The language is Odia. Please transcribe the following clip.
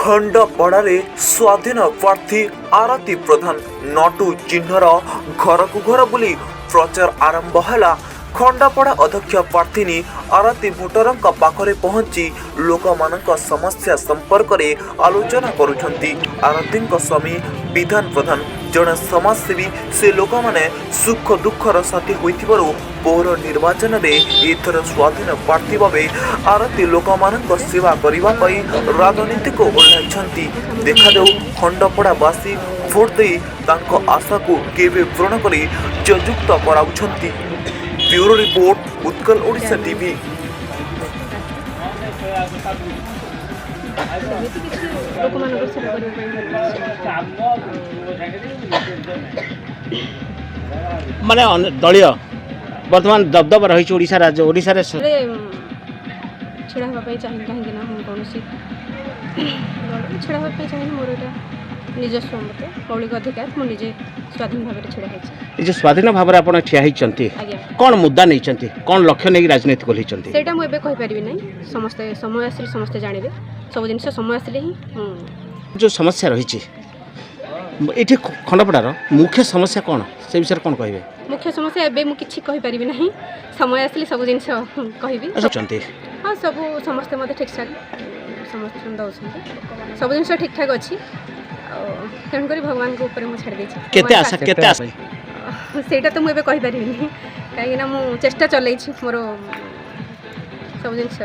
ଖଣ୍ଡପଡ଼ାରେ ସ୍ୱାଧୀନ ପ୍ରାର୍ଥୀ ଆରତୀ ପ୍ରଧାନ ନଟୁ ଚିହ୍ନର ଘରକୁ ଘର ବୁଲି ପ୍ରଚାର ଆରମ୍ଭ ହେଲା। ଖଣ୍ଡପଡ଼ା ଅଧ୍ୟକ୍ଷ ପ୍ରାର୍ଥିନୀ ଆରତୀ ଭୋଟରଙ୍କ ପାଖରେ ପହଞ୍ଚି ଲୋକମାନଙ୍କ ସମସ୍ୟା ସମ୍ପର୍କରେ ଆଲୋଚନା କରୁଛନ୍ତି। ଆରତୀଙ୍କ ସ୍ୱାମୀ ବିଧାନ ପ୍ରଧାନ ଜଣେ ସମାଜସେବୀ। ସେ ଲୋକମାନେ ସୁଖ ଦୁଃଖର ସାଥୀ ହୋଇଥିବାରୁ ପୌର ନିର୍ବାଚନରେ ଏଥର ସ୍ୱାଧୀନ ପ୍ରାର୍ଥୀ ଭାବେ ଆରତୀ ଲୋକମାନଙ୍କ ସେବା କରିବା ପାଇଁ ରାଜନୀତିକୁ ଓହ୍ଲାଇଛନ୍ତି। ଦେଖାଯାଉ ଖଣ୍ଡପଡ଼ାବାସୀ ଭୋଟ ଦେଇ ତାଙ୍କ ଆଶାକୁ କେବେ ପୂରଣ କରି ଜୟଯୁକ୍ତ କରାଉଛନ୍ତି। Bureau report Utkal Odisha TV. माने दलीय वर्तमान दबदबा रही ओडिशा राज्य ओडिशा रे छेड़ा हवा पे चाहिए कहीं ना हम कौन सी छेड़ा हवा पे चाहिए मोर एटा ନିଜସ୍ୱ ମତେ ମୌଳିକ ଅଧିକାର ମୁଁ ନିଜେ ସ୍ୱାଧୀନ ଭାବରେ ଛିଡ଼ା ହେଇଛି। ଏ ଯେ ସ୍ୱାଧୀନ ଭାବରେ ଆପଣ ଠିଆ ହେଇଛନ୍ତି, କ'ଣ ମୁଦ୍ଦା ନେଇଛନ୍ତି, କ'ଣ ଲକ୍ଷ୍ୟ ନେଇକି ରାଜନୀତି ଓହ୍ଲେଇଛନ୍ତି? ସେଇଟା ମୁଁ ଏବେ କହିପାରିବି ନାହିଁ। ସମସ୍ତେ ସମୟ ଆସିଲେ ସମସ୍ତେ ଜାଣିବେ। ସବୁ ଜିନିଷ ସମୟ ଆସିଲେ ହିଁ ଯେଉଁ ସମସ୍ୟା ରହିଛି ଏଠି ଖଣ୍ଡପଡ଼ାର ମୁଖ୍ୟ ସମସ୍ୟା କ'ଣ, ସେ ବିଷୟରେ କ'ଣ କହିବେ? ମୁଖ୍ୟ ସମସ୍ୟା ଏବେ ମୁଁ କିଛି କହିପାରିବି ନାହିଁ। ସମୟ ଆସିଲେ ସବୁ ଜିନିଷ କହିବି। ହଁ ସବୁ ସମସ୍ତେ ମୋତେ ଠିକ୍ଠାକ୍ ସମସ୍ତେ ଦେଉଛନ୍ତି। ସବୁ ଜିନିଷ ଠିକ୍ଠାକ୍ ଅଛି। ତେଣୁକରି ଭଗବାନଙ୍କ ଉପରେ ମୁଁ ଛାଡ଼ି ଦେଇଛି। କେତେ ଆଶା ସେଇଟା ତ ମୁଁ ଏବେ କହିପାରିବିନି, କାହିଁକିନା ମୁଁ ଚେଷ୍ଟା ଚଲେଇଛି ମୋର ସବୁ ଜିନିଷ